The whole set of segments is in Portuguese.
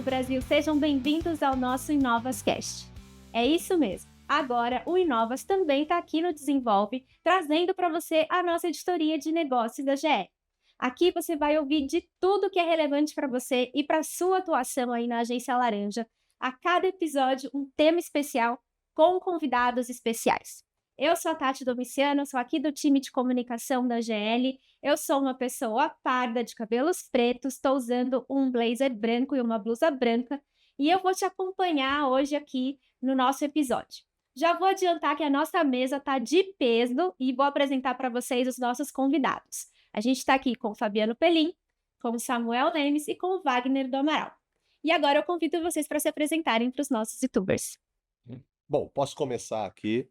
Brasil, sejam bem-vindos ao nosso InovasCast. É isso mesmo, agora o Inovas também está aqui no Desenvolve, trazendo para você a nossa editoria de negócios da GE. Aqui você vai ouvir de tudo que é relevante para você e para a sua atuação aí na Agência Laranja. A cada episódio, um tema especial com convidados especiais. Eu sou a Tati Domiciano, sou aqui do time de comunicação da GL. Eu sou uma pessoa parda de cabelos pretos, estou usando um blazer branco e uma blusa branca e eu vou te acompanhar hoje aqui no nosso episódio. Já vou adiantar que a nossa mesa está de peso e vou apresentar para vocês os nossos convidados. A gente está aqui com o Fabiano Pelim, com o Samuel Lemes e com o Wagner do Amaral. E agora eu convido vocês para se apresentarem para os nossos youtubers. Bom, posso começar aqui.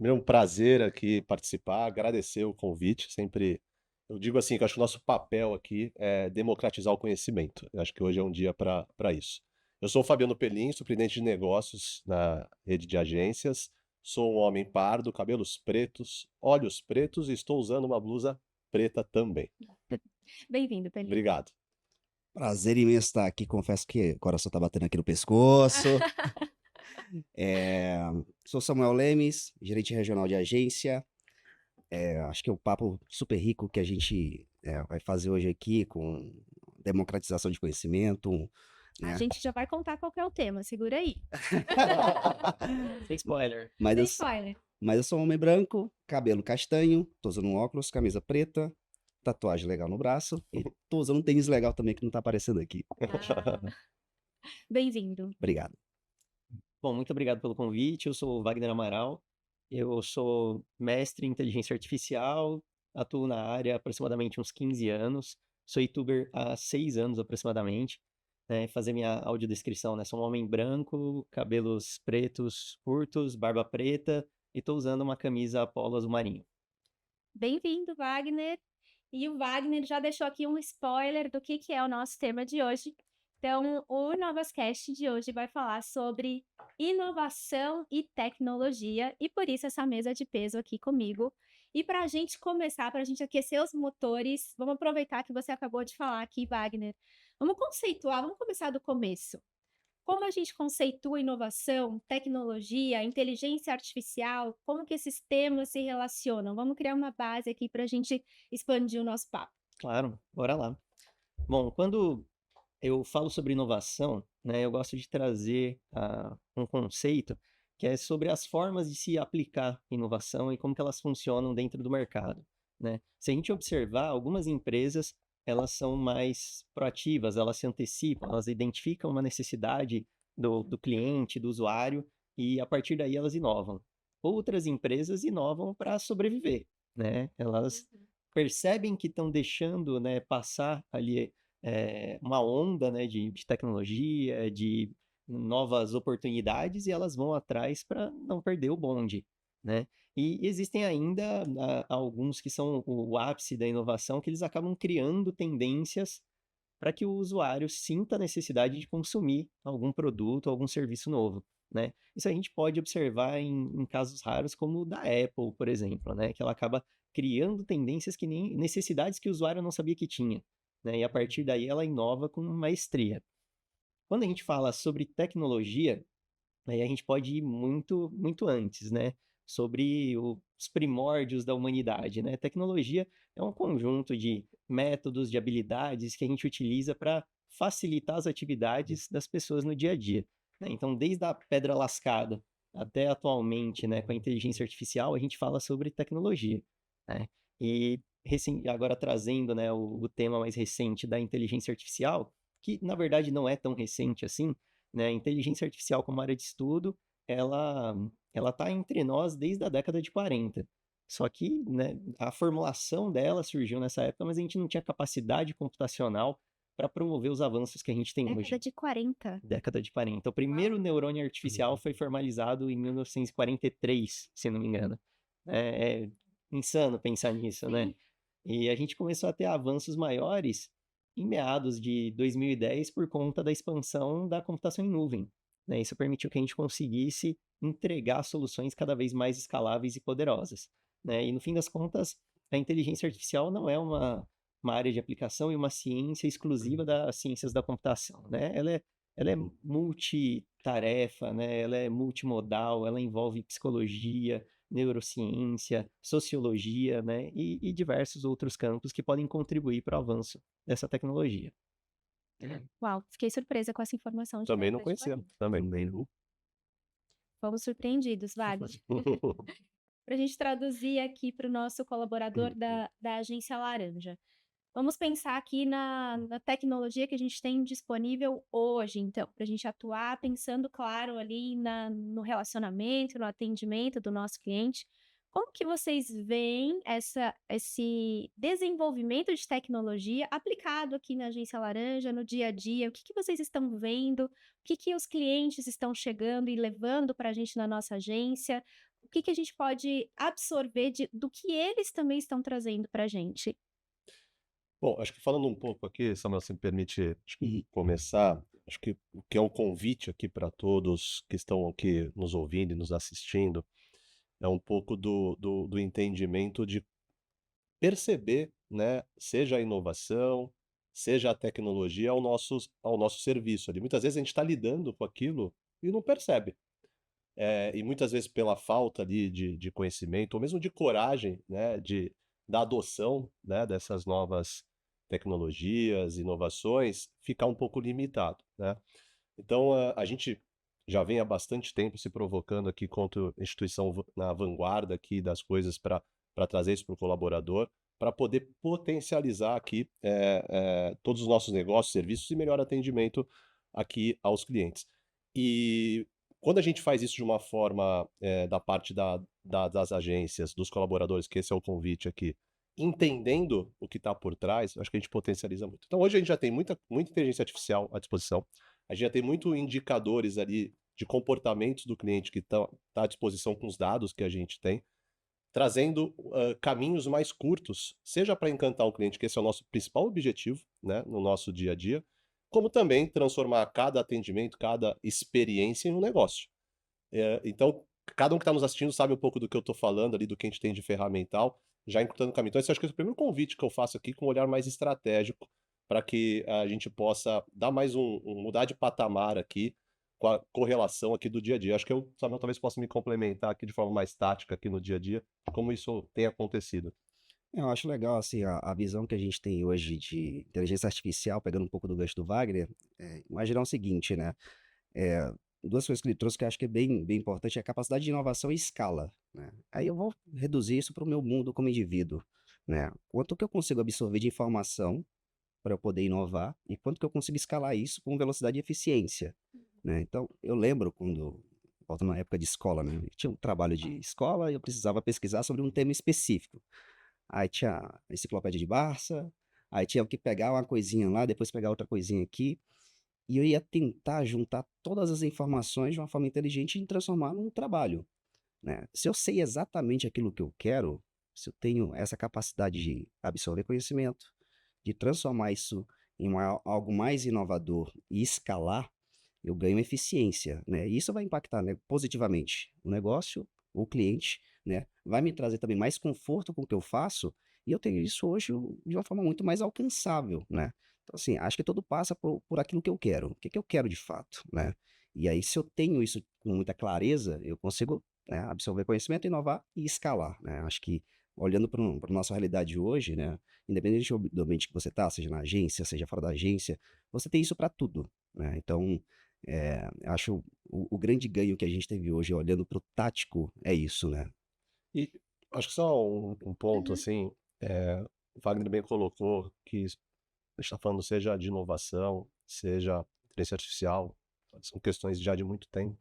É um prazer aqui participar, agradecer o convite. Sempre, eu digo assim, que eu acho que o nosso papel aqui é democratizar o conhecimento. Eu acho que hoje é um dia para isso. Eu sou o Fabiano Pelim, superintendente de negócios na rede de agências. Sou um homem pardo, cabelos pretos, olhos pretos e estou usando uma blusa preta também. Bem-vindo, Pelim. Obrigado. Prazer imenso estar aqui. Confesso que o coração tá batendo aqui no pescoço. Sou Samuel Lemes, gerente regional de agência. Acho que é um papo super rico que a gente vai fazer hoje aqui com democratização de conhecimento. A gente já vai contar qual que é o tema, segura aí. Sem spoiler. Sem spoiler. Mas eu sou um homem branco, cabelo castanho, tô usando um óculos, camisa preta, tatuagem legal no braço e tô usando um tênis legal também que não tá aparecendo aqui. Bem-vindo. Obrigado. Bom, muito obrigado pelo convite. Eu sou o Wagner Amaral. Eu sou mestre em inteligência artificial, atuo na área há aproximadamente uns 15 anos. Sou youtuber há 6 anos aproximadamente. Fazer minha audiodescrição, né? Sou um homem branco, cabelos pretos curtos, barba preta e tô usando uma camisa polo azul marinho. Bem-vindo, Wagner. E o Wagner já deixou aqui um spoiler do que é o nosso tema de hoje. Então, o InovasCast de hoje vai falar sobre inovação e tecnologia, e por isso essa mesa de peso aqui comigo. E para a gente começar, para a gente aquecer os motores, vamos aproveitar que você acabou de falar aqui, Wagner. Vamos conceituar, vamos começar do começo. Como a gente conceitua inovação, tecnologia, inteligência artificial, como que esses temas se relacionam? Vamos criar uma base aqui para a gente expandir o nosso papo. Claro, bora lá. Bom, quando eu falo sobre inovação, né, eu gosto de trazer um conceito que é sobre as formas de se aplicar inovação e como que elas funcionam dentro do mercado, né? Se a gente observar, algumas empresas, elas são mais proativas, elas se antecipam, elas identificam uma necessidade do cliente, do usuário, e a partir daí elas inovam. Outras empresas inovam para sobreviver, né? Elas percebem que estão deixando, né, passar ali uma onda, né, de tecnologia, de novas oportunidades e elas vão atrás para não perder o bonde, né? E existem ainda alguns que são o ápice da inovação, que eles acabam criando tendências para que o usuário sinta a necessidade de consumir algum produto, algum serviço novo, né? Isso a gente pode observar em casos raros como o da Apple, por exemplo, né? Que ela acaba criando tendências que nem necessidades que o usuário não sabia que tinha, né? E a partir daí ela inova com maestria. Quando a gente fala sobre tecnologia, aí a gente pode ir muito, muito antes, né? Sobre os primórdios da humanidade, né? Tecnologia é um conjunto de métodos, de habilidades que a gente utiliza para facilitar as atividades das pessoas no dia a dia, né? Então, desde a pedra lascada até atualmente, né, com a inteligência artificial, a gente fala sobre tecnologia, né? E agora trazendo, né, o tema mais recente da inteligência artificial, que na verdade não é tão recente assim, né? A inteligência artificial como área de estudo, ela está entre nós desde a década de 40. Só que, né, a formulação dela surgiu nessa época, mas a gente não tinha capacidade computacional para promover os avanços que a gente tem hoje. Década de 40. Década de 40. O primeiro neurônio artificial foi formalizado em 1943, se não me engano. É insano pensar nisso, né? E a gente começou a ter avanços maiores em meados de 2010 por conta da expansão da computação em nuvem, né? Isso permitiu que a gente conseguisse entregar soluções cada vez mais escaláveis e poderosas, né? E no fim das contas, a inteligência artificial não é uma área de aplicação e uma ciência exclusiva das ciências da computação, né? Ela ela é multitarefa, né? Ela é multimodal, ela envolve psicologia, neurociência, sociologia, né? E diversos outros campos que podem contribuir para o avanço dessa tecnologia. Uau, fiquei surpresa com essa informação de Também não verdade. conhecia. Também. Também não. Fomos surpreendidos, Wagner. Para a gente traduzir aqui para o nosso colaborador da Agência Laranja. Vamos pensar aqui na tecnologia que a gente tem disponível hoje, então, para a gente atuar pensando, claro, ali no relacionamento, no atendimento do nosso cliente. Como que vocês veem esse desenvolvimento de tecnologia aplicado aqui na Agência Laranja, no dia a dia? O que vocês estão vendo? O que os clientes estão chegando e levando para a gente na nossa agência? O que a gente pode absorver do que eles também estão trazendo para a gente? Bom, acho que falando um pouco aqui, Samuel, se me permite Uhum. começar, acho que o que é um convite aqui para todos que estão aqui nos ouvindo e nos assistindo, é um pouco do entendimento de perceber, né, seja a inovação, seja a tecnologia ao nosso serviço ali. Muitas vezes a gente está lidando com aquilo e não percebe. E muitas vezes pela falta ali de conhecimento, ou mesmo de coragem, né, da adoção, né, dessas novas tecnologias, inovações, ficar um pouco limitado, né? Então, a gente já vem há bastante tempo se provocando aqui contra instituição na vanguarda aqui das coisas para trazer isso para o colaborador, para poder potencializar aqui todos os nossos negócios, serviços e melhor atendimento aqui aos clientes. E quando a gente faz isso de uma forma da parte das agências, dos colaboradores, que esse é o convite aqui, entendendo o que está por trás, acho que a gente potencializa muito. Então, hoje a gente já tem muita inteligência artificial à disposição. A gente já tem muito indicadores ali de comportamentos do cliente que tá à disposição com os dados que a gente tem, trazendo caminhos mais curtos, seja para encantar o cliente, que esse é o nosso principal objetivo, né, no nosso dia a dia, como também transformar cada atendimento, cada experiência em um negócio. Então, cada um que está nos assistindo sabe um pouco do que eu estou falando ali, do que a gente tem de ferramental, já encurtando o caminho. Então, esse acho que é o primeiro convite que eu faço aqui com um olhar mais estratégico, para que a gente possa dar mais mudar de patamar aqui, com a correlação aqui do dia a dia. Acho que eu, Samuel, talvez possa me complementar aqui de forma mais tática aqui no dia a dia, como isso tem acontecido. Eu acho legal, assim, a visão que a gente tem hoje de inteligência artificial, pegando um pouco do gancho do Wagner, imaginar o seguinte, né? É, duas coisas que ele trouxe que eu acho que é bem importante é a capacidade de inovação e escala, né? Aí eu vou reduzir isso para o meu mundo como indivíduo, né? Quanto que eu consigo absorver de informação para eu poder inovar e quanto que eu consigo escalar isso com velocidade e eficiência, né? Então, eu lembro quando, voltando na época de escola, né? Eu tinha um trabalho de escola e eu precisava pesquisar sobre um tema específico. Aí tinha a enciclopédia de Barça, aí tinha que pegar uma coisinha lá, depois pegar outra coisinha aqui, e eu ia tentar juntar todas as informações de uma forma inteligente e transformar num trabalho, né? Se eu sei exatamente aquilo que eu quero, se eu tenho essa capacidade de absorver conhecimento, de transformar isso em algo mais inovador e escalar, eu ganho eficiência, né? E isso vai impactar, né, positivamente o negócio, o cliente, né? Vai me trazer também mais conforto com o que eu faço e eu tenho isso hoje de uma forma muito mais alcançável, né? Então, assim, acho que tudo passa por aquilo que eu quero. O que que eu quero de fato, né? E aí, se eu tenho isso com muita clareza, eu consigo, né, absorver conhecimento, inovar e escalar, né? Acho que olhando para a nossa realidade hoje, né? Independente do ambiente que você está, seja na agência, seja fora da agência, você tem isso para tudo, né? Então, acho o grande ganho que a gente teve hoje, olhando para o tático, é isso, né? E acho que só um ponto, Uhum. assim, o Wagner bem colocou que a gente está falando seja de inovação, seja inteligência artificial, são questões já de muito tempo.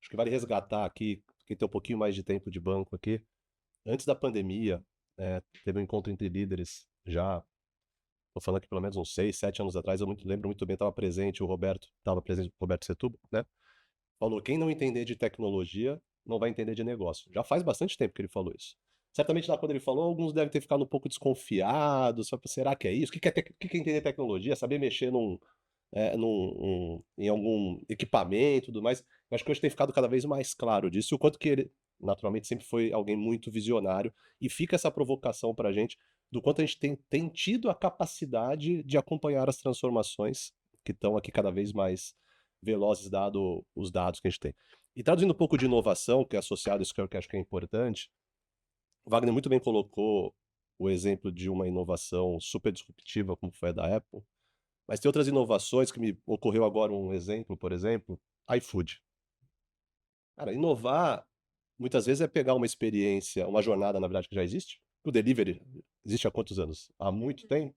Acho que vale resgatar aqui, quem tem um pouquinho mais de tempo de banco aqui, antes da pandemia, teve um encontro entre líderes já, estou falando aqui pelo menos uns 6, 7 anos atrás, lembro muito bem, estava presente, o Roberto Setúbal, né? Falou, quem não entender de tecnologia não vai entender de negócio. Já faz bastante tempo que ele falou isso. Certamente lá quando ele falou, alguns devem ter ficado um pouco desconfiados, será que é isso? O que é entender tecnologia? Saber mexer em algum equipamento e tudo mais. Eu acho que hoje tem ficado cada vez mais claro disso, e o quanto que ele, naturalmente, sempre foi alguém muito visionário, e fica essa provocação pra gente, do quanto a gente tem tido a capacidade de acompanhar as transformações que estão aqui cada vez mais velozes dado os dados que a gente tem. E traduzindo um pouco de inovação, que é associado a isso que eu acho que é importante, o Wagner muito bem colocou o exemplo de uma inovação super disruptiva, como foi a da Apple, mas tem outras inovações que me ocorreu agora um exemplo, por exemplo, iFood. Cara, inovar muitas vezes é pegar uma experiência, uma jornada, na verdade, que já existe. O delivery existe há quantos anos? Há muito tempo.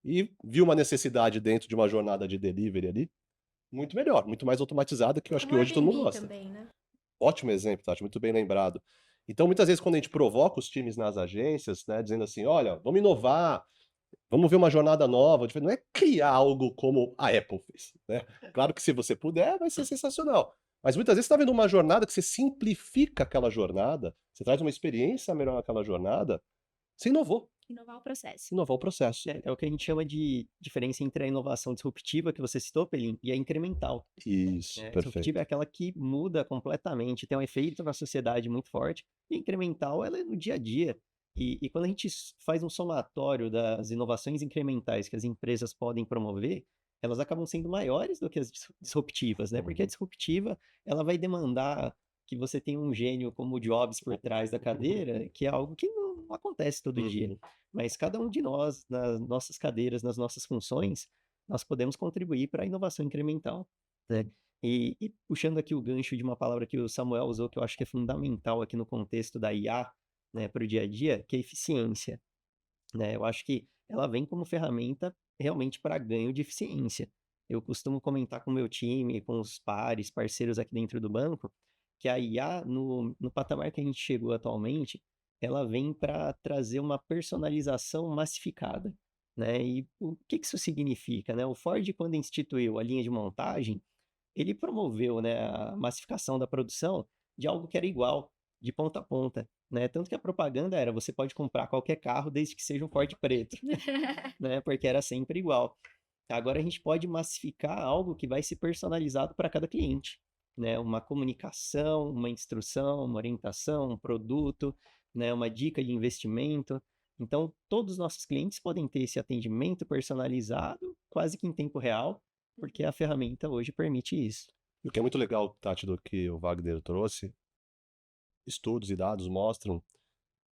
E viu uma necessidade dentro de uma jornada de delivery ali, muito melhor, muito mais automatizada, que eu acho que Como hoje todo mundo Airbnb gosta. também, né? Ótimo exemplo, Tati, muito bem lembrado. Então, muitas vezes, quando a gente provoca os times nas agências, né, dizendo assim, olha, vamos inovar, vamos ver uma jornada nova, não é criar algo como a Apple fez, né? Claro que se você puder, vai ser sensacional. Mas muitas vezes você está vendo uma jornada que você simplifica aquela jornada, você traz uma experiência melhor naquela jornada, você inovou, Inovar o processo. inovou o processo. É o que a gente chama de diferença entre a inovação disruptiva, que você citou, Pelim, e a incremental. Isso, Disruptiva perfeito. é aquela que muda completamente, tem um efeito na sociedade muito forte, e incremental ela é no dia a dia. E quando a gente faz um somatório das inovações incrementais que as empresas podem promover, elas acabam sendo maiores do que as disruptivas, né? Porque a disruptiva, ela vai demandar que você tenha um gênio como o Jobs por trás da cadeira, que é algo que não acontece todo dia. Uhum. Mas cada um de nós, nas nossas cadeiras, nas nossas funções, nós podemos contribuir para a inovação incremental, né? E puxando aqui o gancho de uma palavra que o Samuel usou, que eu acho que é fundamental aqui no contexto da IA, né, para o dia a dia, que é a eficiência, né? Eu acho que ela vem como ferramenta realmente para ganho de eficiência. Eu costumo comentar com o meu time, com os pares, parceiros aqui dentro do banco, que a IA, no patamar que a gente chegou atualmente, ela vem para trazer uma personalização massificada, né? E o que isso significa, né? O Ford, quando instituiu a linha de montagem, ele promoveu, né, a massificação da produção de algo que era igual, de ponta a ponta, né? Tanto que a propaganda era, você pode comprar qualquer carro desde que seja um Ford preto, né? Porque era sempre igual. Agora a gente pode massificar algo que vai ser personalizado para cada cliente, né? Uma comunicação, uma instrução, uma orientação, um produto, né? Uma dica de investimento. Então, todos os nossos clientes podem ter esse atendimento personalizado, quase que em tempo real, porque a ferramenta hoje permite isso. E o que é muito legal, Tati, do que o Wagner trouxe, estudos e dados mostram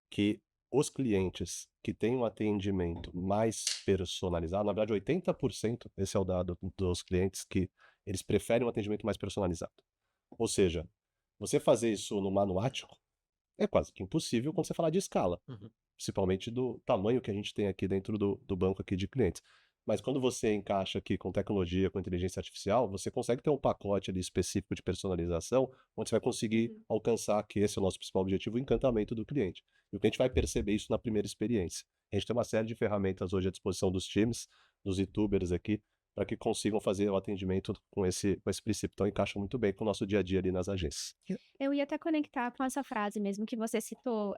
que os clientes que têm um atendimento mais personalizado, na verdade 80%, esse é o dado dos clientes que eles preferem um atendimento mais personalizado. Ou seja, você fazer isso no manuático é quase que impossível quando você falar de escala, principalmente do tamanho que a gente tem aqui dentro do banco aqui de clientes. Mas quando você encaixa aqui com tecnologia, com inteligência artificial, você consegue ter um pacote ali específico de personalização, onde você vai conseguir alcançar, que esse é o nosso principal objetivo, o encantamento do cliente. E o cliente vai perceber isso na primeira experiência. A gente tem uma série de ferramentas hoje à disposição dos times, dos YouTubers aqui, para que consigam fazer o atendimento com esse princípio. Então encaixa muito bem com o nosso dia a dia ali nas agências. Eu ia até conectar com essa frase mesmo que você citou,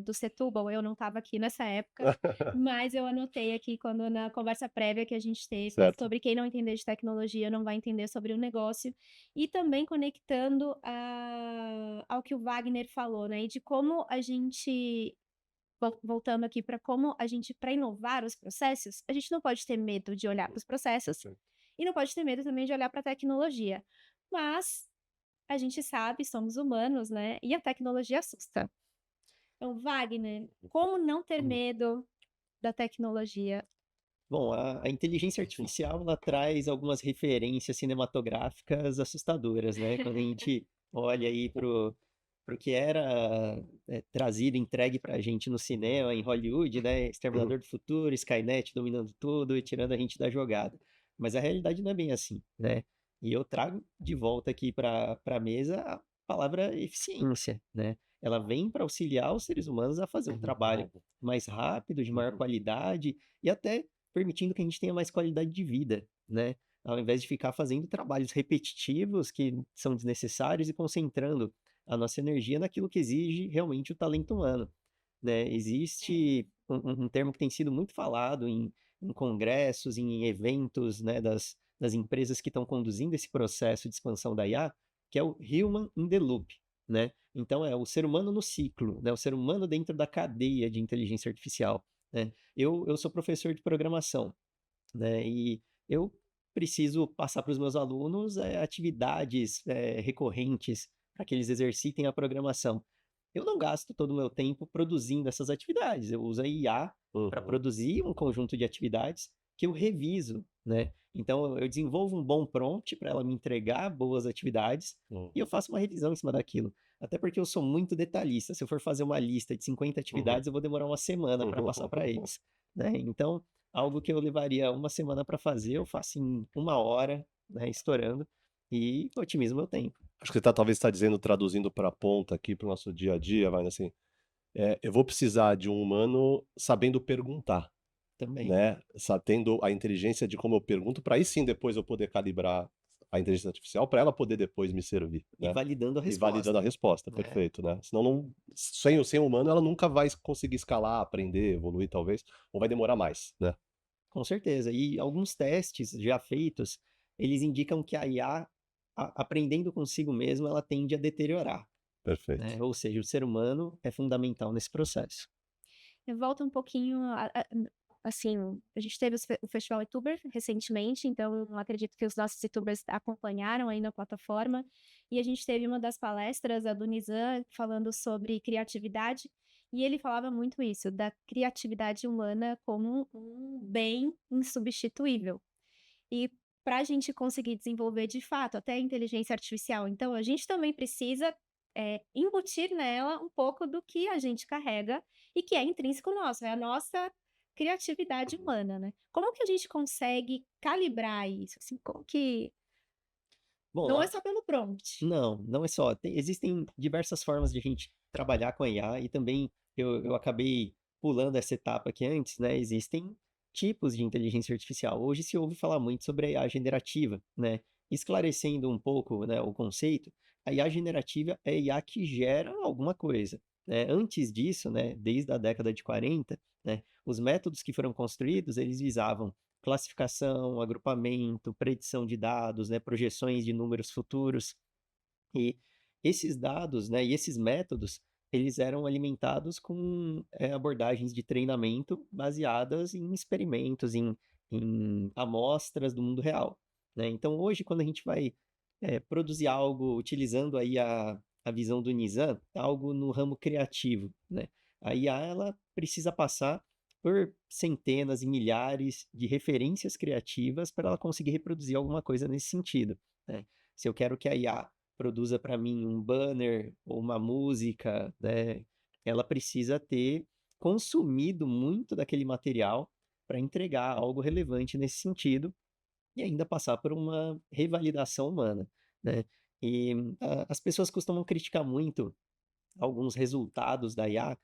do Setúbal. Eu não estava aqui nessa época, mas eu anotei aqui quando na conversa prévia que a gente teve Certo. sobre quem não entender de tecnologia não vai entender sobre o negócio. E também conectando ao que o Wagner falou, né? E de como a gente, voltando aqui para como a gente, para inovar os processos, a gente não pode ter medo de olhar para os processos Sim. e não pode ter medo também de olhar para a tecnologia. Mas a gente sabe, somos humanos, né? E a tecnologia assusta. Então, Wagner, como não ter medo da tecnologia? Bom, a inteligência artificial, ela traz algumas referências cinematográficas assustadoras, né? Quando a gente olha aí pro que era trazido, entregue pra gente no cinema, em Hollywood, né? Exterminador do Futuro, Skynet dominando tudo e tirando a gente da jogada. Mas a realidade não é bem assim, né? E eu trago de volta aqui para a mesa a palavra eficiência, né? Ela vem para auxiliar os seres humanos a fazer um trabalho mais rápido, de maior qualidade e até permitindo que a gente tenha mais qualidade de vida, né? Ao invés de ficar fazendo trabalhos repetitivos que são desnecessários e concentrando a nossa energia naquilo que exige realmente o talento humano, né? Existe um termo que tem sido muito falado em congressos, em eventos, né, das empresas que estão conduzindo esse processo de expansão da IA, que é o Human in the Loop, né? Então, é o ser humano no ciclo, né? O ser humano dentro da cadeia de inteligência artificial, né? Eu sou professor de programação, né? E eu preciso passar para os meus alunos atividades recorrentes para que eles exercitem a programação. Eu não gasto todo o meu tempo produzindo essas atividades, eu uso a IA para Uhum. produzir um conjunto de atividades que eu reviso, né? Então eu desenvolvo um bom prompt para ela me entregar boas atividades e eu Uhum. faço uma revisão em cima daquilo. Até porque eu sou muito detalhista. Se eu for fazer uma lista de 50 Uhum. atividades, eu vou demorar uma semana para passar para eles, né? Então, algo que eu levaria uma semana para fazer, eu faço em uma hora, né, estourando, e otimizo meu tempo Acho que você talvez está dizendo, traduzindo para a ponta aqui, para o nosso dia a dia, vai assim, eu vou precisar de um humano sabendo perguntar, também. né? Tendo a inteligência de como eu pergunto, para aí sim depois eu poder calibrar a inteligência artificial, para ela poder depois me servir, E né? validando a E validando a resposta, resposta, né? perfeito, né? Senão não, sem o humano ela nunca vai conseguir escalar, aprender, evoluir talvez, ou vai demorar mais, né? Com certeza. E alguns testes já feitos, eles indicam que a IA, aprendendo consigo mesmo, ela tende a deteriorar, Perfeito. né? Ou seja, o ser humano é fundamental nesse processo. Eu volto um pouquinho assim, a gente teve o Festival Youtuber recentemente, então eu acredito que os nossos Youtubers acompanharam aí na plataforma, e a gente teve uma das palestras, a do Nizam, falando sobre criatividade, e ele falava muito isso, da criatividade humana como um bem insubstituível. E para a gente conseguir desenvolver de fato até a inteligência artificial, então a gente também precisa embutir nela um pouco do que a gente carrega e que é intrínseco nosso, é a nossa criatividade humana, né? Como que a gente consegue calibrar isso? Assim, como que. Bom, Não é só pelo prompt. não, não é só. Existem diversas formas de a gente trabalhar com a IA e também eu acabei pulando essa etapa aqui antes, né? Existem tipos de inteligência artificial. Hoje se ouve falar muito sobre a IA generativa, né? Esclarecendo um pouco, né, o conceito, a IA generativa é a IA que gera alguma coisa, né? Antes disso, né, desde a década de 40, né, os métodos que foram construídos, eles visavam classificação, agrupamento, predição de dados, né, projeções de números futuros. E esses dados, né, e esses métodos, eles eram alimentados com abordagens de treinamento baseadas em experimentos, em amostras do mundo real, né? Então, hoje, quando a gente vai produzir algo utilizando aí a visão do Nizam, algo no ramo criativo, né? A IA, ela precisa passar por centenas e milhares de referências criativas para ela conseguir reproduzir alguma coisa nesse sentido, né? Se eu quero que a IA produza para mim um banner ou uma música, né, ela precisa ter consumido muito daquele material para entregar algo relevante nesse sentido e ainda passar por uma revalidação humana, né? E as pessoas costumam criticar muito alguns resultados da IA,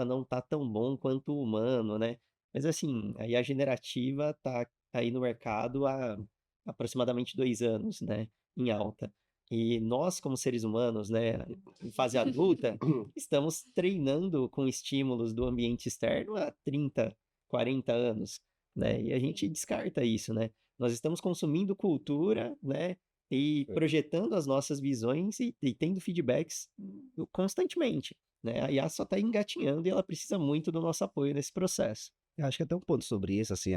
não tá tão bom quanto o humano, né? Mas assim, a IA generativa tá aí no mercado há aproximadamente 2 anos, né, em alta. E nós, como seres humanos, né, em fase adulta, estamos treinando com estímulos do ambiente externo há 30, 40 anos, né? E a gente descarta isso, né? Nós estamos consumindo cultura, né, e projetando as nossas visões e tendo feedbacks constantemente, né? A IA só está engatinhando e ela precisa muito do nosso apoio nesse processo. Eu acho que até um ponto sobre isso, assim,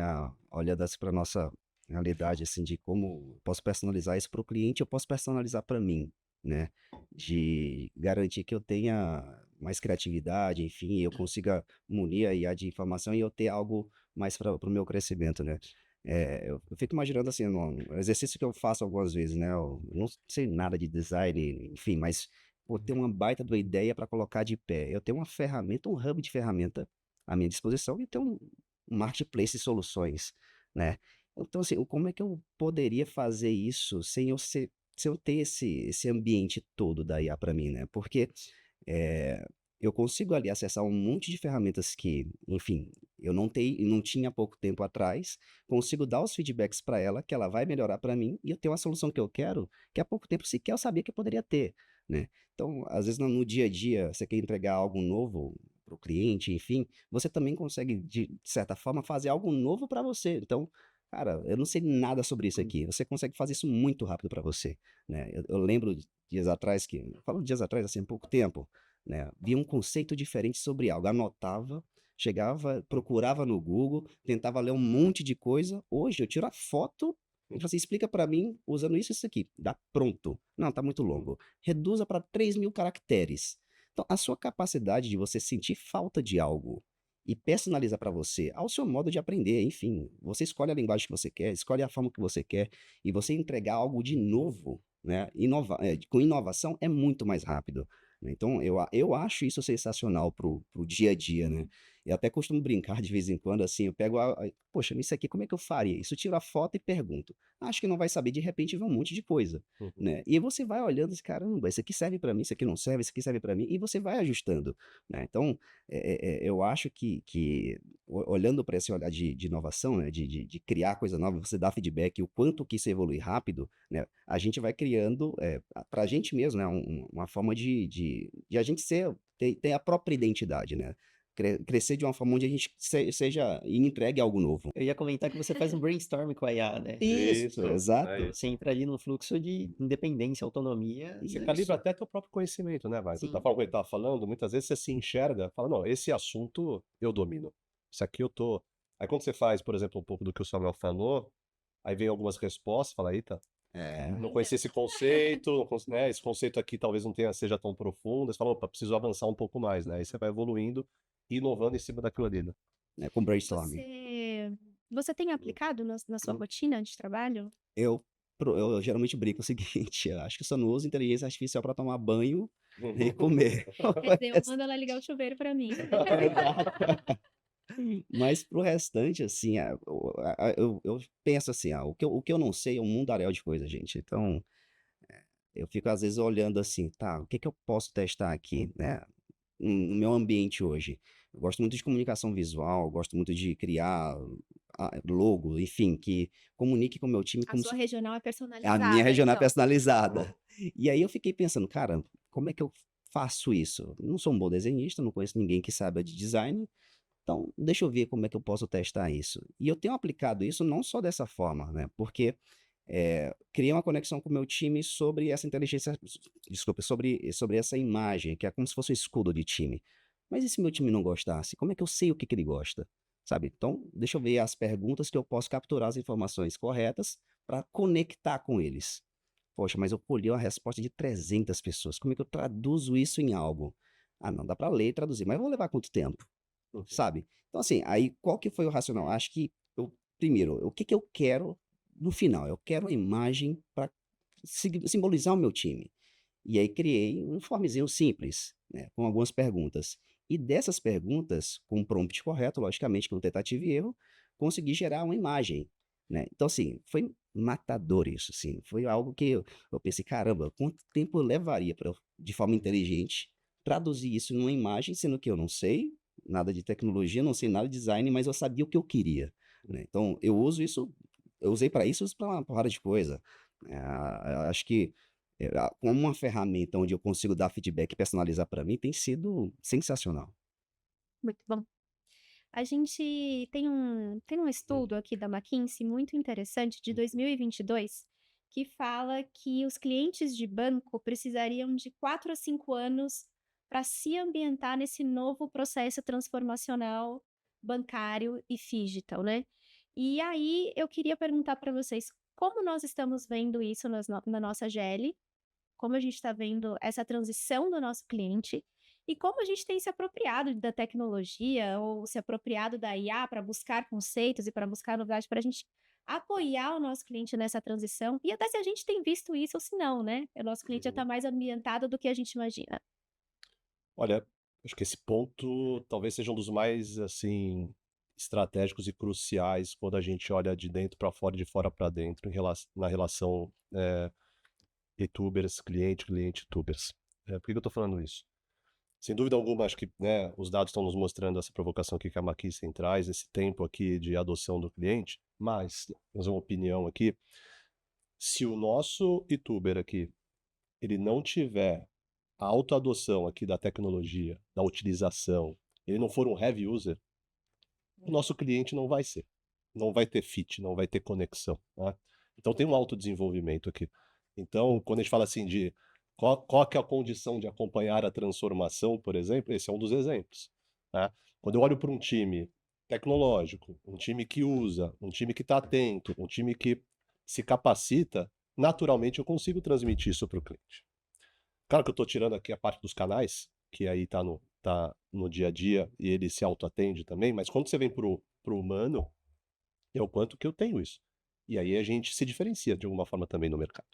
olhando assim para nossa realidade, assim, de como posso personalizar isso para o cliente, eu posso personalizar para mim, né? De garantir que eu tenha mais criatividade, enfim, eu consiga munir a IA de informação e eu ter algo mais para o meu crescimento, né? Eu fico imaginando assim, no exercício que eu faço algumas vezes, né? Eu não sei nada de design, enfim, mas pô, ter uma baita de uma ideia para colocar de pé. Eu tenho uma ferramenta, um hub de ferramenta à minha disposição e ter um marketplace de soluções, né? Então, assim, como é que eu poderia fazer isso sem eu ter esse ambiente todo da IA para mim, né? Porque eh, eu consigo ali acessar um monte de ferramentas que, enfim, não tinha há pouco tempo atrás, consigo dar os feedbacks para ela, que ela vai melhorar para mim, e eu tenho uma solução que eu quero, que há pouco tempo sequer eu sabia que eu poderia ter, né? Então, às vezes no dia a dia, você quer entregar algo novo para o cliente, enfim, você também consegue, de certa forma, fazer algo novo para você. Então, cara, eu não sei nada sobre isso aqui. Você consegue fazer isso muito rápido para você, né? Eu lembro dias atrás falo dias atrás, assim, há pouco tempo, né? Vi um conceito diferente sobre algo, anotava, chegava, procurava no Google, tentava ler um monte de coisa. Hoje eu tiro a foto Ele falou assim, explica para mim usando isso e isso aqui. Dá pronto. Não, tá muito longo. Reduza para 3.000 caracteres. Então, a sua capacidade de você sentir falta de algo e personalizar para você, ao seu modo de aprender, enfim, você escolhe a linguagem que você quer, escolhe a forma que você quer, e você entregar algo de novo, né? Com inovação é muito mais rápido, né? Então, eu acho isso sensacional pro dia a dia, né? Eu até costumo brincar de vez em quando, assim, eu pego, poxa, isso aqui como é que eu faria? Isso eu tiro a foto e pergunto. Acho que não vai saber, de repente vem um monte de coisa, Uhum. né? E aí você vai olhando, esse caramba, isso aqui serve para mim, isso aqui não serve, isso aqui serve para mim, e você vai ajustando, né? Então, eu acho que olhando para esse olhar de inovação, né, de criar coisa nova, você dá feedback, o quanto que isso evolui rápido, né, a gente vai criando, para a gente mesmo, né, uma forma de a gente ter a própria identidade, né? Crescer de uma forma onde a gente seja e entregue algo novo. Eu ia comentar que você faz um brainstorm com a IA, né? Isso, É exato. isso. Você entra ali num fluxo de independência, autonomia. Você Isso. calibra até teu próprio conhecimento, né, vai? Da Sim. forma que ele tava falando, muitas vezes você se enxerga, fala, não, esse assunto eu domino. Isso aqui eu tô. Aí quando você faz, por exemplo, um pouco do que o Samuel falou, aí vem algumas respostas, fala, eita, É, não conhecia esse conceito, né? Esse conceito aqui talvez não seja tão profundo. Você fala, opa, preciso avançar um pouco mais, né? Aí você vai evoluindo e inovando em cima daquilo ali, né? com brainstorming. Você tem aplicado na sua rotina de trabalho? Eu geralmente brinco o seguinte, eu acho que eu só não uso inteligência artificial para tomar banho e comer. Quer dizer, eu mando ela ligar o chuveiro para mim. Mas pro restante, assim, eu penso assim, o que eu não sei é um mundaréu de coisa, gente. Então, eu fico às vezes olhando assim, tá, o que que eu posso testar aqui, né? No meu ambiente hoje. Eu gosto muito de comunicação visual, gosto muito de criar logo, enfim, que comunique com o meu time A como sua regional é a personalizada, minha regional é então. personalizada. E aí eu fiquei pensando, cara, como é que eu faço isso? Não sou um bom desenhista, não conheço ninguém que saiba de design, então deixa eu ver como é que eu posso testar isso. E eu tenho aplicado isso não só dessa forma, né? Porque criei uma conexão com o meu time sobre essa inteligência, desculpa, sobre essa imagem, que é como se fosse um escudo de time. Mas e se meu time não gostasse? Como é que eu sei o que que ele gosta? Sabe? Então, deixa eu ver as perguntas que eu posso capturar as informações corretas para conectar com eles. Poxa, mas eu colhi uma resposta de 300 pessoas. Como é que eu traduzo isso em algo? Ah, não, dá para ler e traduzir, mas vou levar quanto tempo? Uhum. Sabe? Então, assim, aí qual que foi o racional? Acho que, primeiro, o que que eu quero no final? Eu quero uma imagem para simbolizar o meu time. E aí criei um formezinho simples, né, com algumas perguntas. E dessas perguntas, com o prompt correto, logicamente, com tentativa e erro, consegui gerar uma imagem, né? Então, assim, foi matador isso, assim. Foi algo que eu pensei, caramba, quanto tempo levaria para, de forma inteligente, traduzir isso numa imagem, sendo que eu não sei nada de tecnologia, não sei nada de design, mas eu sabia o que eu queria, né? Então, eu usei para isso, para uma porrada de coisa. Acho que como uma ferramenta onde eu consigo dar feedback e personalizar para mim, tem sido sensacional. Muito bom. A gente tem um estudo aqui da McKinsey muito interessante de 2022 que fala que os clientes de banco precisariam de 4 a 5 anos para se ambientar nesse novo processo transformacional bancário e digital, né? E aí eu queria perguntar para vocês como nós estamos vendo isso na nossa GL, como a gente está vendo essa transição do nosso cliente e como a gente tem se apropriado da tecnologia ou se apropriado da IA para buscar conceitos e para buscar novidades para a gente apoiar o nosso cliente nessa transição e até se a gente tem visto isso ou se não, né? O nosso cliente já está Uhum. mais ambientado do que a gente imagina. Olha, acho que esse ponto talvez seja um dos mais, assim, estratégicos e cruciais quando a gente olha de dentro para fora e de fora para dentro na relação YouTubers, cliente, YouTubers. Por que que eu tô falando isso? Sem dúvida alguma, acho que, né, os dados estão nos mostrando essa provocação aqui que a McKinsey traz, esse tempo aqui de adoção do cliente, mas, vamos uma opinião aqui, se o nosso YouTuber aqui, ele não tiver a autoadoção aqui da tecnologia, da utilização, ele não for um heavy user, o nosso cliente não vai ser. Não vai ter fit, não vai ter conexão, né? Então tem um autodesenvolvimento aqui. Então, quando a gente fala assim de qual que é a condição de acompanhar a transformação, por exemplo, esse é um dos exemplos, né? Quando eu olho para um time tecnológico, um time que usa, um time que está atento, um time que se capacita, naturalmente eu consigo transmitir isso para o cliente. Claro que eu estou tirando aqui a parte dos canais, que aí tá no dia a dia e ele se autoatende também, mas quando você vem pro humano, é o quanto que eu tenho isso. E aí a gente se diferencia de alguma forma também no mercado.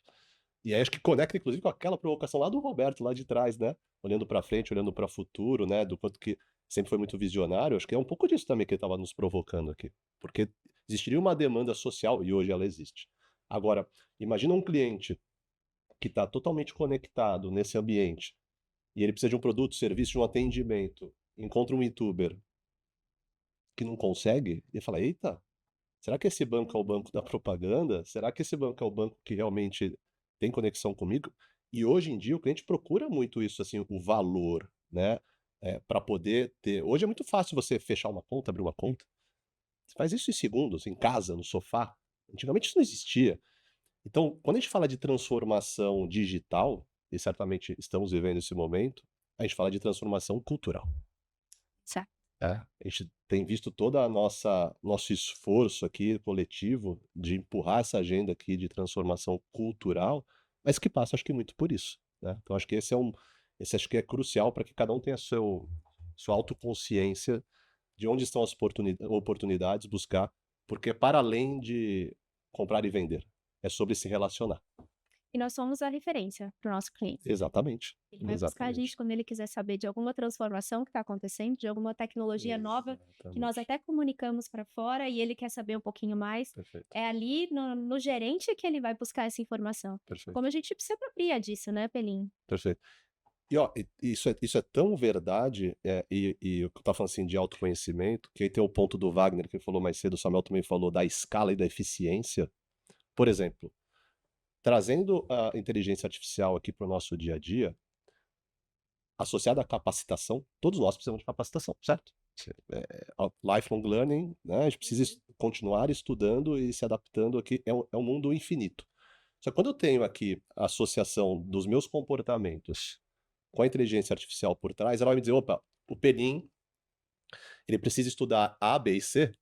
E aí acho que conecta inclusive com aquela provocação lá do Roberto, lá de trás, né? Olhando para frente, olhando para o futuro, né? Do quanto que sempre foi muito visionário. Acho que é um pouco disso também que ele estava nos provocando aqui. Porque existiria uma demanda social e hoje ela existe. Agora, imagina um cliente que está totalmente conectado nesse ambiente e ele precisa de um produto, serviço, de um atendimento, encontra um youtuber que não consegue e fala: eita, será que esse banco é o banco da propaganda? Será que esse banco é o banco que realmente tem conexão comigo? E hoje em dia o cliente procura muito isso, assim, o valor, né? Para poder ter. Hoje é muito fácil você fechar uma conta, abrir uma conta. Você faz isso em segundos, em casa, no sofá. Antigamente isso não existia. Então, quando a gente fala de transformação digital, e certamente estamos vivendo esse momento, a gente fala de transformação cultural. Certo. A gente tem visto toda a nosso esforço aqui coletivo de empurrar essa agenda aqui de transformação cultural, mas que passa acho que muito por isso, né? Então acho que esse acho que é crucial para que cada um tenha sua autoconsciência de onde estão as oportunidades, buscar, porque para além de comprar e vender, é sobre se relacionar. E nós somos a referência para o nosso cliente. Exatamente, Ele vai buscar a gente exatamente, quando ele quiser saber de alguma transformação que está acontecendo, de alguma tecnologia nova que nós exatamente, até comunicamos para fora e ele quer saber um pouquinho mais. perfeito, É ali no gerente que ele vai buscar essa informação. perfeito, Como a gente se apropria disso, né, Pelinho? perfeito. E ó, isso é tão verdade, e o que eu tava falando assim de autoconhecimento, que aí tem o ponto do Wagner, que ele falou mais cedo, o Samuel também falou da escala e da eficiência. Por exemplo, trazendo a inteligência artificial aqui para o nosso dia a dia, associada à capacitação, todos nós precisamos de capacitação, certo? Lifelong learning, né? A gente precisa continuar estudando e se adaptando aqui, é um mundo infinito. Só que quando eu tenho aqui a associação dos meus comportamentos com a inteligência artificial por trás, ela vai me dizer, opa, o Penin, ele precisa estudar A, B e C,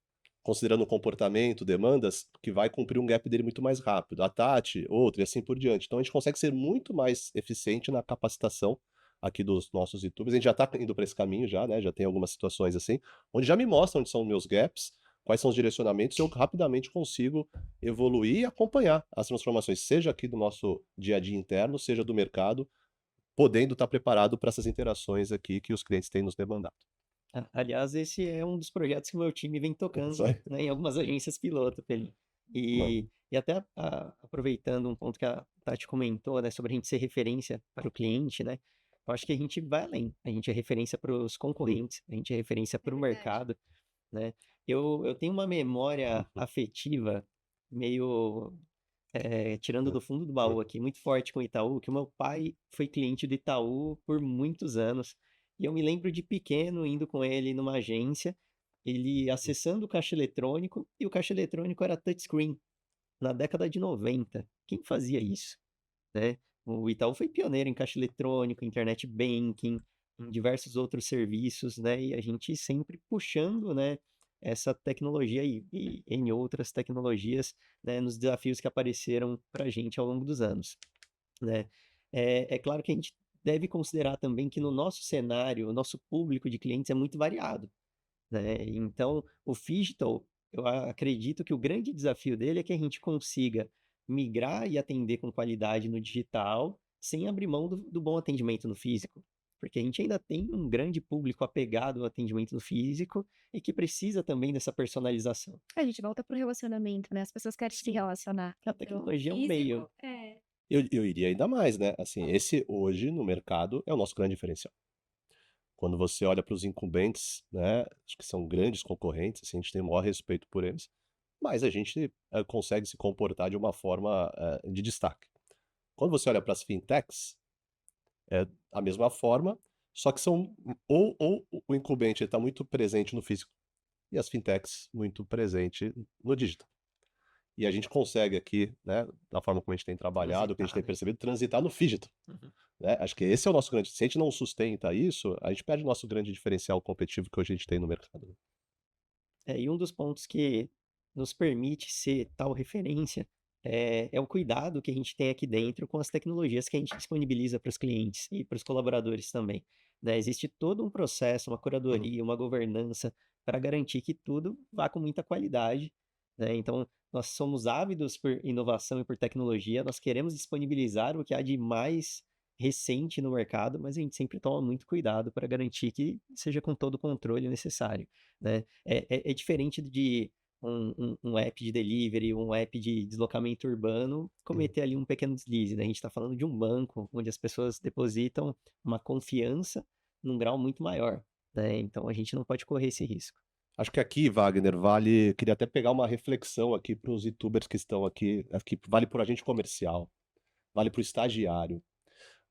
considerando o comportamento, demandas, que vai cumprir um gap dele muito mais rápido. A Tati, outra, e assim por diante. Então a gente consegue ser muito mais eficiente na capacitação aqui dos nossos YouTubers. A gente já está indo para esse caminho já, né? Já tem algumas situações assim, onde já me mostram onde são os meus gaps, quais são os direcionamentos, e eu rapidamente consigo evoluir e acompanhar as transformações, seja aqui do nosso dia a dia interno, seja do mercado, podendo estar preparado para essas interações aqui que os clientes têm nos demandado. Aliás, esse é um dos projetos que o meu time vem Isso tocando, aí. né, em algumas agências piloto, Felipe. Mano, E até aproveitando um ponto que a Tati comentou, né, sobre a gente ser referência para o cliente, né? Eu acho que a gente vai além. A gente é referência para os concorrentes, a gente é referência para o verdade. mercado, né? Eu tenho uma memória afetiva meio tirando do fundo do baú aqui, muito forte com o Itaú, que o meu pai foi cliente do Itaú por muitos anos. E eu me lembro de pequeno indo com ele numa agência, ele acessando o caixa eletrônico, e o caixa eletrônico era touchscreen, na década de 90. Quem fazia isso, né? O Itaú foi pioneiro em caixa eletrônico, internet banking, em diversos outros serviços, né? E a gente sempre puxando, né, essa tecnologia e em outras tecnologias, né, nos desafios que apareceram para a gente ao longo dos anos, né? É claro que a gente deve considerar também que no nosso cenário, o nosso público de clientes é muito variado, né? Então, o Phygital, eu acredito que o grande desafio dele é que a gente consiga migrar e atender com qualidade no digital, sem abrir mão do bom atendimento no físico. Porque a gente ainda tem um grande público apegado ao atendimento no físico e que precisa também dessa personalização. A gente volta pro relacionamento, né? As pessoas querem se relacionar. A Então, tecnologia é um físico, meio. eu iria ainda mais, né? Assim, esse hoje no mercado é o nosso grande diferencial. Quando você olha para os incumbentes, né? Acho que são grandes concorrentes, assim, a gente tem o maior respeito por eles, mas a gente consegue se comportar de uma forma de destaque. Quando você olha para as fintechs, é a mesma forma, só que são ou o incumbente está muito presente no físico e as fintechs muito presente no digital. E a gente consegue aqui, né, da forma como a gente tem trabalhado, que a gente tem Transitar, né? percebido, transitar no digital, Uhum. né? Acho que esse é o nosso grande. Se a gente não sustenta isso, a gente perde o nosso grande diferencial competitivo que hoje a gente tem no mercado, né? E um dos pontos que nos permite ser tal referência é o cuidado que a gente tem aqui dentro com as tecnologias que a gente disponibiliza para os clientes e para os colaboradores também, né? Existe todo um processo, uma Uhum. curadoria, uma governança para garantir que tudo vá com muita qualidade, né? Então, nós somos ávidos por inovação e por tecnologia, nós queremos disponibilizar o que há de mais recente no mercado, mas a gente sempre toma muito cuidado para garantir que seja com todo o controle necessário, né? É diferente de um app de delivery, um app de deslocamento urbano, Uhum. cometer ali um pequeno deslize, né? A gente está falando de um banco, onde as pessoas depositam uma confiança num grau muito maior, né? Então a gente não pode correr esse risco. Acho que aqui, Wagner, vale. Queria até pegar uma reflexão aqui para os YouTubers que estão aqui. Aqui vale para o agente comercial, vale para o estagiário,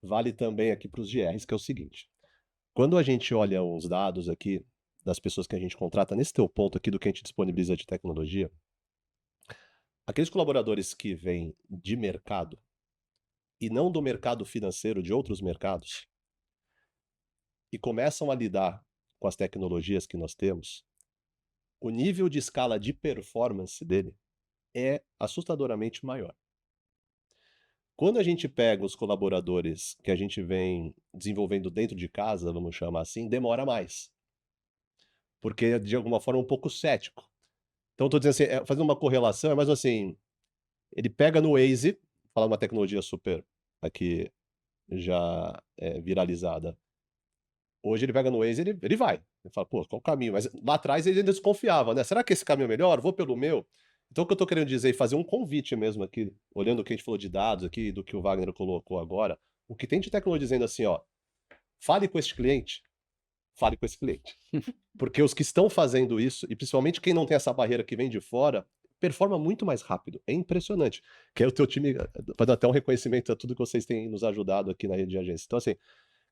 vale também aqui para os GRs, que é o seguinte: quando a gente olha os dados aqui das pessoas que a gente contrata, nesse teu ponto aqui do que a gente disponibiliza de tecnologia, aqueles colaboradores que vêm de mercado e não do mercado financeiro, de outros mercados, e começam a lidar com as tecnologias que nós temos, o nível de escala de performance dele é assustadoramente maior. Quando a gente pega os colaboradores que a gente vem desenvolvendo dentro de casa, vamos chamar assim, demora mais, porque de alguma forma é um pouco cético. Então, estou dizendo assim, fazendo uma correlação, é mais assim, ele pega no Waze, falar uma tecnologia super aqui já viralizada. Hoje ele pega no Waze, ele vai. Ele fala, pô, qual o caminho? Mas lá atrás ele ainda desconfiava, né? Será que esse caminho é melhor? Vou pelo meu? Então o que eu tô querendo dizer e fazer um convite mesmo aqui, olhando o que a gente falou de dados aqui, do que o Wagner colocou agora, o que tem de tecnologia dizendo assim, ó, fale com este cliente, fale com esse cliente. Porque os que estão fazendo isso, e principalmente quem não tem essa barreira que vem de fora, performa muito mais rápido. É impressionante. Que é o teu time, vai dar até um reconhecimento a tudo que vocês têm nos ajudado aqui na rede de agência. Então, assim,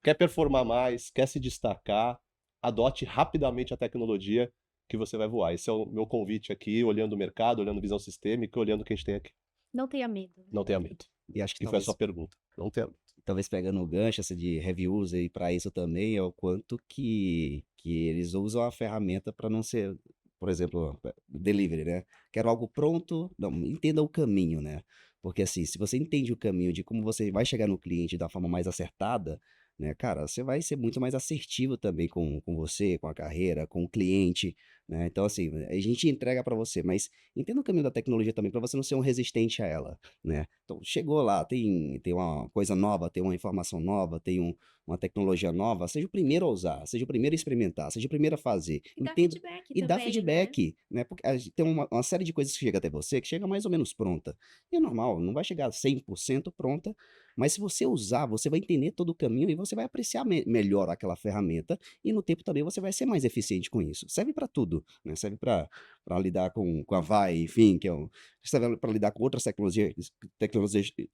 quer performar mais, quer se destacar, adote rapidamente a tecnologia que você vai voar. Esse é o meu convite aqui, olhando o mercado, olhando visão sistêmica, olhando o que a gente tem aqui. Não tenha medo, né? Não tenha medo. E acho que E foi a sua pergunta. Não tenha medo. talvez pegando o gancho essa de reviews aí para isso também, é o quanto que eles usam a ferramenta para não ser, por exemplo, delivery, né? Quero algo pronto, não, entenda o caminho, né? Porque assim, se você entende o caminho de como você vai chegar no cliente da forma mais acertada, né, cara, você vai ser muito mais assertivo também com você, com a carreira, com o cliente, né? Então, assim, a gente entrega para você, mas entenda o caminho da tecnologia também para você não ser um resistente a ela, né? Então, chegou lá, tem uma coisa nova, tem uma informação nova, tem uma tecnologia nova, seja o primeiro a usar, seja o primeiro a experimentar, seja o primeiro a fazer. E dá Entenda feedback e dá também, né? feedback, né? Porque tem uma série de coisas que chega até você que chega mais ou menos pronta. E é normal, não vai chegar 100% pronta, mas se você usar, você vai entender todo o caminho e você vai apreciar melhor aquela ferramenta e no tempo também você vai ser mais eficiente com isso. Serve para tudo, né? Serve para lidar com a VAI, enfim, que é serve para lidar com outras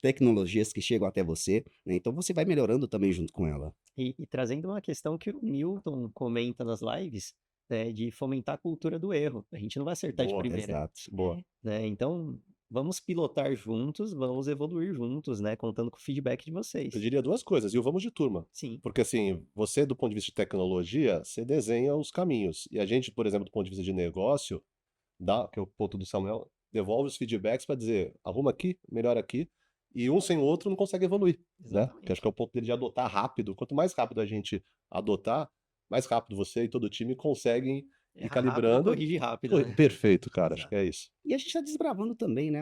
tecnologias que chegam até você, né? Então você vai melhorando também junto com ela. E trazendo uma questão que o Newton comenta nas lives, né, de fomentar a cultura do erro. A gente não vai acertar de Boa, primeira, Exato. boa. É. né? Então, vamos pilotar juntos, vamos evoluir juntos, né? Contando com o feedback de vocês. Eu diria duas coisas, e o vamos de turma. Sim, Porque assim, você do ponto de vista de tecnologia, você desenha os caminhos. E a gente, por exemplo, do ponto de vista de negócio, que é o ponto do Samuel, devolve os feedbacks para dizer, arruma aqui, melhora aqui, e um sem o outro não consegue evoluir, né? Que acho exatamente. que é o ponto dele de adotar rápido. Quanto mais rápido a gente adotar, mais rápido você e todo o time conseguem ir Erra rápido, calibrando. corrige rápido, né? Perfeito, cara, acho Exato. que é isso. E a gente está desbravando também, né?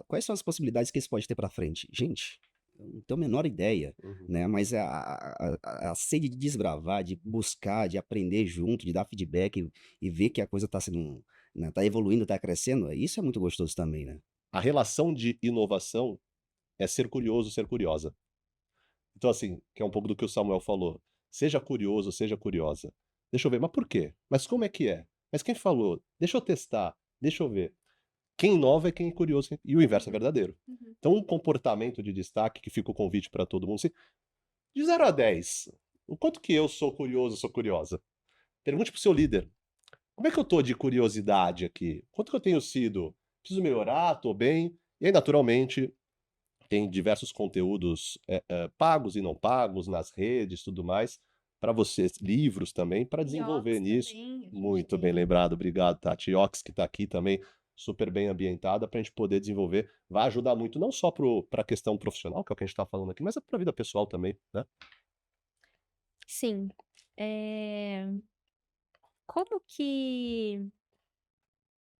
Quais são as possibilidades que isso pode ter para frente? Gente, eu não tenho a menor ideia, Uhum. né? Mas a sede de desbravar, de buscar, de aprender junto, de dar feedback e ver que a coisa está sendo, né, tá evoluindo, está crescendo, isso é muito gostoso também, né? A relação de inovação é ser curioso, ser curiosa. Então, assim, que é um pouco do que o Samuel falou. Seja curioso, seja curiosa. Deixa eu ver, mas por quê? Mas como é que é? Mas quem falou? Deixa eu testar, deixa eu ver. Quem inova é quem é curioso, e o inverso é verdadeiro. Uhum. Então, um comportamento de destaque, que fica o convite para todo mundo, de 0 a 10, o quanto que eu sou curioso, sou curiosa? Pergunte pro seu líder. Como é que eu tô de curiosidade aqui? Quanto que eu tenho sido? Preciso melhorar? Tô bem? E aí, naturalmente, tem diversos conteúdos pagos e não pagos nas redes, tudo mais, para vocês, livros também, para desenvolver Iox nisso. também, a gente Muito bem tem. lembrado, obrigado, Tati. Ox, que está aqui também, super bem ambientada para a gente poder desenvolver. Vai ajudar muito, não só para a questão profissional, que é o que a gente está falando aqui, mas para a vida pessoal também, né? Sim. Como que,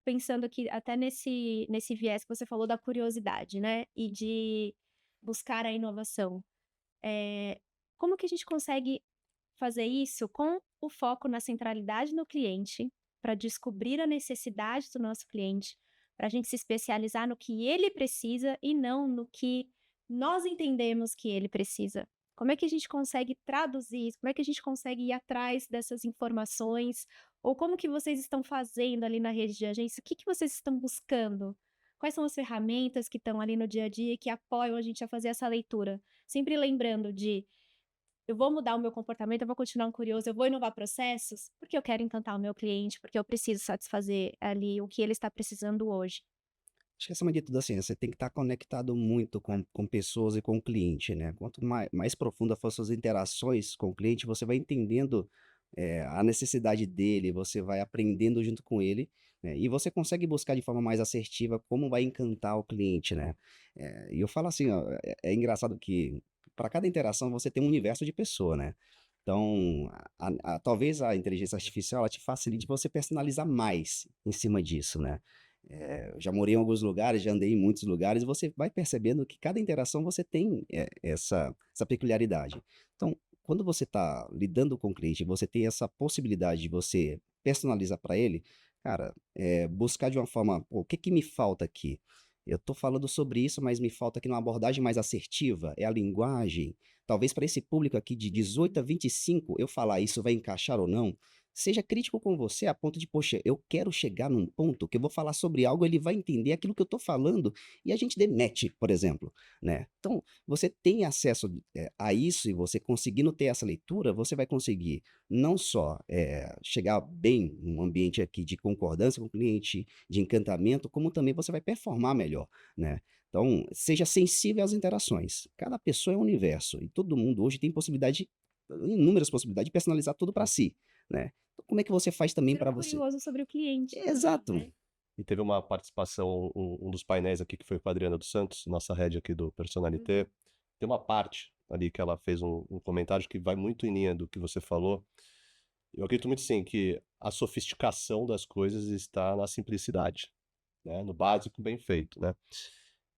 pensando aqui até nesse viés que você falou da curiosidade, né, e de buscar a inovação, como que a gente consegue fazer isso com o foco na centralidade no cliente, para descobrir a necessidade do nosso cliente, para a gente se especializar no que ele precisa e não no que nós entendemos que ele precisa? Como é que a gente consegue traduzir isso? Como é que a gente consegue ir atrás dessas informações? Ou como que vocês estão fazendo ali na rede de agência? O que que vocês estão buscando? Quais são as ferramentas que estão ali no dia a dia que apoiam a gente a fazer essa leitura? Sempre lembrando de eu vou mudar o meu comportamento, eu vou continuar um curioso, eu vou inovar processos, porque eu quero encantar o meu cliente, porque eu preciso satisfazer ali o que ele está precisando hoje. Acho que acima de tudo, assim, você tem que estar conectado muito com pessoas e com o cliente, né? Quanto mais profunda for suas interações com o cliente, você vai entendendo a necessidade dele, você vai aprendendo junto com ele, né? E você consegue buscar de forma mais assertiva como vai encantar o cliente, né? E eu falo assim, ó, é engraçado que para cada interação você tem um universo de pessoa, né? Então, talvez a inteligência artificial ela te facilite você personalizar mais em cima disso, né? Eu já morei em alguns lugares, já andei em muitos lugares, e você vai percebendo que cada interação você tem essa peculiaridade. Então, quando você está lidando com o cliente, você tem essa possibilidade de você personalizar para ele, cara, buscar de uma forma, pô, o que que me falta aqui? Eu estou falando sobre isso, mas me falta aqui uma abordagem mais assertiva, é a linguagem. Talvez para esse público aqui de 18 a 25, eu falar isso vai encaixar ou não. Seja crítico com você a ponto de, poxa, eu quero chegar num ponto que eu vou falar sobre algo, ele vai entender aquilo que eu estou falando e a gente demete, por exemplo, né? Então, você tem acesso a isso e você conseguindo ter essa leitura, você vai conseguir não só chegar bem num ambiente aqui de concordância com o cliente, de encantamento, como também você vai performar melhor, né? Então, seja sensível às interações. Cada pessoa é um universo e todo mundo hoje tem inúmeras possibilidades de personalizar tudo para si, né? Então, como é que você faz também Ser para um você? curioso sobre o cliente também, Exato. né? E teve uma participação, um dos painéis aqui que foi com a Adriana dos Santos, nossa head aqui do Personalité. Tem uma parte ali que ela fez um comentário que vai muito em linha do que você falou. Eu acredito muito sim que a sofisticação das coisas está na simplicidade, né? No básico bem feito, né?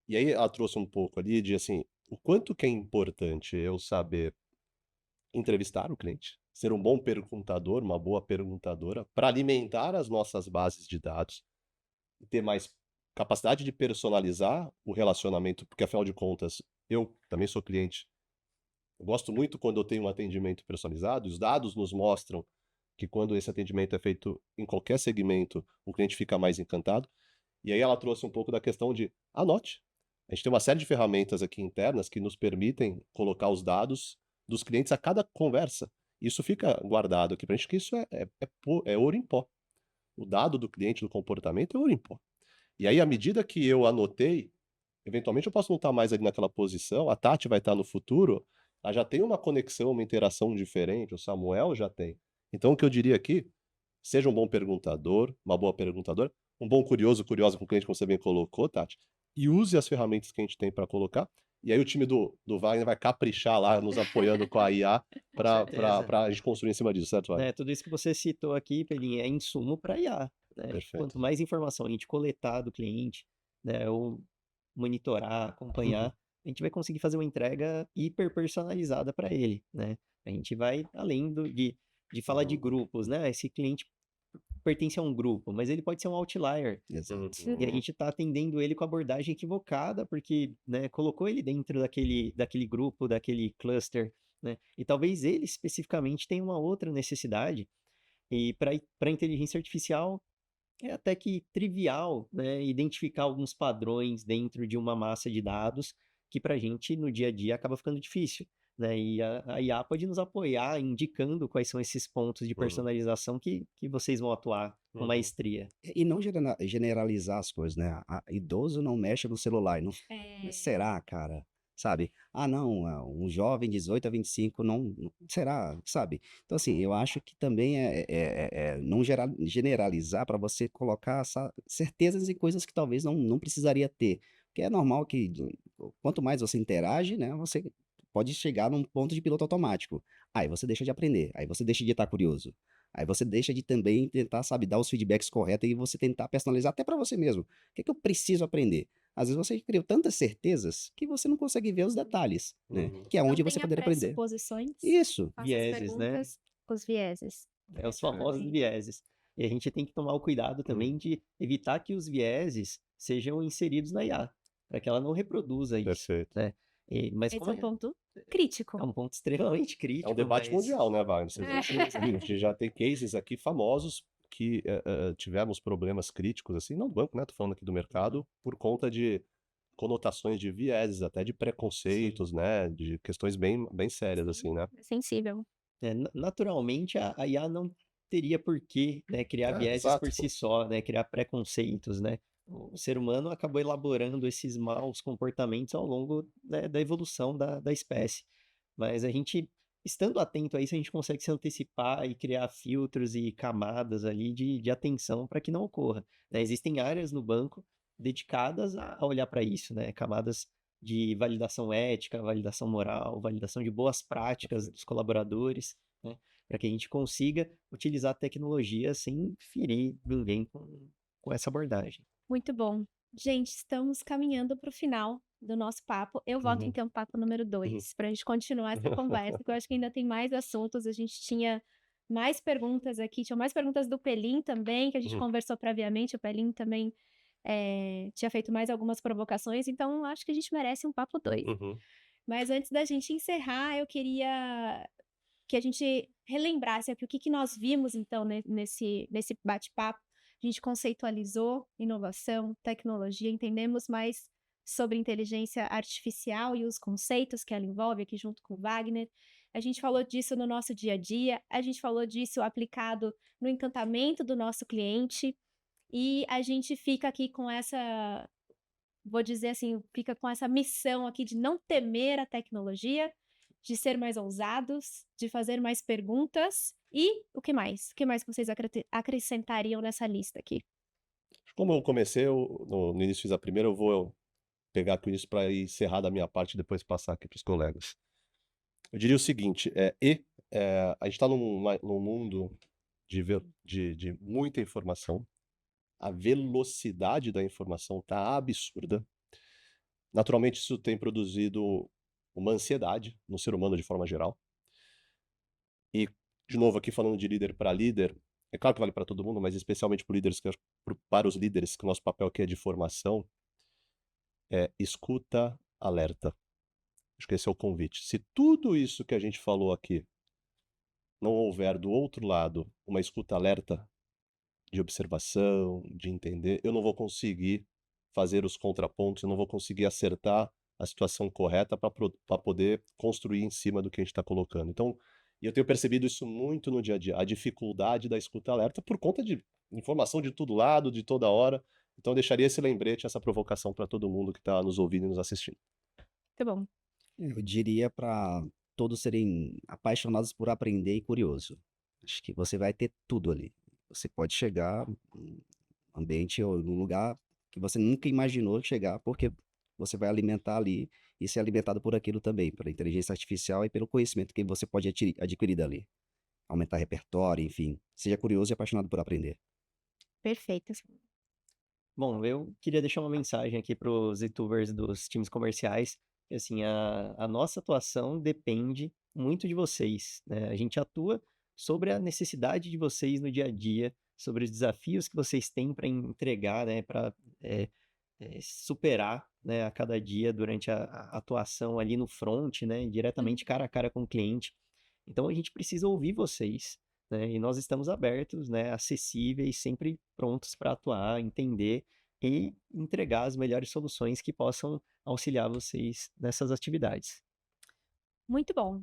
E aí ela trouxe um pouco ali de assim, o quanto que é importante eu saber entrevistar o cliente, ser um bom perguntador, uma boa perguntadora, para alimentar as nossas bases de dados e ter mais capacidade de personalizar o relacionamento, porque afinal de contas, eu também sou cliente. Eu gosto muito quando eu tenho um atendimento personalizado, os dados nos mostram que quando esse atendimento é feito em qualquer segmento, o cliente fica mais encantado. E aí ela trouxe um pouco da questão de anote. A gente tem uma série de ferramentas aqui internas que nos permitem colocar os dados dos clientes a cada conversa. Isso fica guardado aqui para a gente, que isso é ouro em pó. O dado do cliente, do comportamento, é ouro em pó. E aí, à medida que eu anotei, eventualmente eu posso não estar mais ali naquela posição, a Tati vai estar no futuro, ela já tem uma conexão, uma interação diferente, o Samuel já tem. Então, o que eu diria aqui, seja um bom perguntador, uma boa perguntadora, um bom curioso, curiosa com o cliente, como você bem colocou, Tati, e use as ferramentas que a gente tem para colocar. E aí o time do Wagner vai caprichar lá, nos apoiando com a IA, Com certeza. para a gente construir em cima disso, certo, Wagner? Tudo isso que você citou aqui, Pelinha, é insumo para IA, né? Perfeito. Quanto mais informação a gente coletar do cliente, né, ou monitorar, acompanhar, a gente vai conseguir fazer uma entrega hiper personalizada para ele, né? A gente vai além de falar de grupos, né? Esse cliente pertence a um grupo, mas ele pode ser um outlier. Exato. E a gente está atendendo ele com a abordagem equivocada, porque, né, colocou ele dentro daquele grupo, daquele cluster, né? E talvez ele especificamente tenha uma outra necessidade. E para a inteligência artificial é até que trivial, né, identificar alguns padrões dentro de uma massa de dados que para a gente no dia a dia acaba ficando difícil, né? E a IA pode nos apoiar indicando quais são esses pontos de personalização que vocês vão atuar com maestria. E não generalizar as coisas, né? Idoso não mexe no celular. Não... É. Será, cara? sabe? Ah, não, um jovem de 18 a 25 será, sabe? Então, assim, eu acho que também não generalizar para você colocar certezas em coisas que talvez não precisaria ter. Porque é normal que quanto mais você interage, né, você pode chegar num ponto de piloto automático. Aí você deixa de aprender, aí você deixa de estar curioso. Aí você deixa de também tentar, sabe, dar os feedbacks corretos e você tentar personalizar até para você mesmo. O que é que eu preciso aprender? Às vezes você criou tantas certezas que você não consegue ver os detalhes, né? Uhum. Que é Não onde você tenha poderia aprender. pressuposições, Isso. faça as Vieses, né? perguntas, os vieses. É os famosos Exatamente. vieses. E a gente tem que tomar o cuidado também de evitar que os vieses sejam inseridos na IA, para que ela não reproduza isso, Perfeito. né? Mas Esse como é um ponto crítico. é um ponto extremamente É um crítico, debate mas mundial, né, Wagner? É. A gente já tem cases aqui famosos que tivemos problemas críticos, assim, não do banco, né? Tô falando aqui do mercado, por conta de conotações de vieses, até de sim, preconceitos, né? De questões bem sérias, assim, né? É sensível. naturalmente a IA não teria por que, né, criar vieses Exato, por si só, né, criar preconceitos, né? O ser humano acabou elaborando esses maus comportamentos ao longo, né, da evolução da espécie. Mas a gente, estando atento a isso, a gente consegue se antecipar e criar filtros e camadas ali de atenção para que não ocorra, né? Existem áreas no banco dedicadas a olhar para isso, né? Camadas de validação ética, validação moral, validação de boas práticas dos colaboradores, né? Para que a gente consiga utilizar a tecnologia sem ferir ninguém com essa abordagem. Muito bom. Gente, estamos caminhando para o final do nosso papo. Eu volto Uhum. então papo número 2, para a gente continuar essa conversa, que eu acho que ainda tem mais assuntos. A gente tinha mais perguntas aqui, tinha mais perguntas do Pelim também, que a gente Uhum. conversou previamente. O Pelim também tinha feito mais algumas provocações, então acho que a gente merece um papo 2. Uhum. Mas antes da gente encerrar, eu queria que a gente relembrasse aqui o que nós vimos, então, nesse bate-papo. A gente conceitualizou inovação, tecnologia, entendemos mais sobre inteligência artificial e os conceitos que ela envolve aqui junto com o Wagner. A gente falou disso no nosso dia a dia, a gente falou disso aplicado no encantamento do nosso cliente, e a gente fica aqui com essa, vou dizer assim, fica com essa missão aqui de não temer a tecnologia, de ser mais ousados, de fazer mais perguntas. E o que mais? O que mais que vocês acrescentariam nessa lista aqui? Como eu comecei, no início fiz a primeira, eu vou pegar aqui isso para encerrar da minha parte e depois passar aqui para os colegas. Eu diria o seguinte, a gente está num mundo de muita informação, a velocidade da informação está absurda. Naturalmente, isso tem produzido uma ansiedade no ser humano de forma geral. E, de novo, aqui falando de líder para líder, é claro que vale para todo mundo, mas especialmente para os líderes, que o nosso papel aqui é de formação, é escuta alerta. Acho que esse é o convite. Se tudo isso que a gente falou aqui não houver do outro lado uma escuta alerta de observação, de entender, eu não vou conseguir fazer os contrapontos, eu não vou conseguir acertar a situação correta para poder construir em cima do que a gente está colocando. Então, e eu tenho percebido isso muito no dia a dia, a dificuldade da escuta alerta por conta de informação de todo lado, de toda hora. Então, eu deixaria esse lembrete, essa provocação para todo mundo que está nos ouvindo e nos assistindo. Muito bom. Eu diria para todos serem apaixonados por aprender e curioso. Acho que você vai ter tudo ali. Você pode chegar num ambiente ou num lugar que você nunca imaginou chegar, porque você vai alimentar ali e ser alimentado por aquilo também, pela inteligência artificial e pelo conhecimento que você pode adquirir dali. Aumentar repertório, enfim. Seja curioso e apaixonado por aprender. Perfeito. Bom, eu queria deixar uma mensagem aqui para os youtubers dos times comerciais, que assim, a nossa atuação depende muito de vocês, né? A gente atua sobre a necessidade de vocês no dia a dia, sobre os desafios que vocês têm para entregar, né? Para superar, né? A cada dia durante a atuação ali no front, né? Diretamente cara a cara com o cliente. Então a gente precisa ouvir vocês, né? E nós estamos abertos, né? Acessíveis, sempre prontos para atuar, entender e entregar as melhores soluções que possam auxiliar vocês nessas atividades. Muito bom.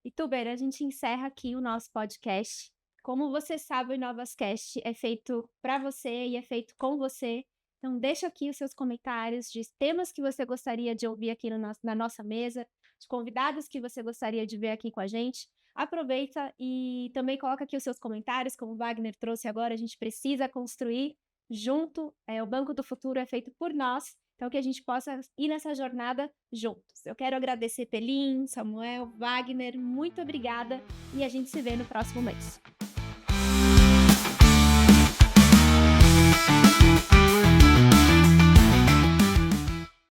E Tuber, a gente encerra aqui o nosso podcast. Como você sabe, o InovasCast é feito para você e é feito com você. Então, deixa aqui os seus comentários de temas que você gostaria de ouvir aqui na nossa mesa, de convidados que você gostaria de ver aqui com a gente. Aproveita e também coloca aqui os seus comentários, como o Wagner trouxe agora, a gente precisa construir junto, o Banco do Futuro é feito por nós, então que a gente possa ir nessa jornada juntos. Eu quero agradecer Pelim, Samuel, Wagner, muito obrigada e a gente se vê no próximo mês.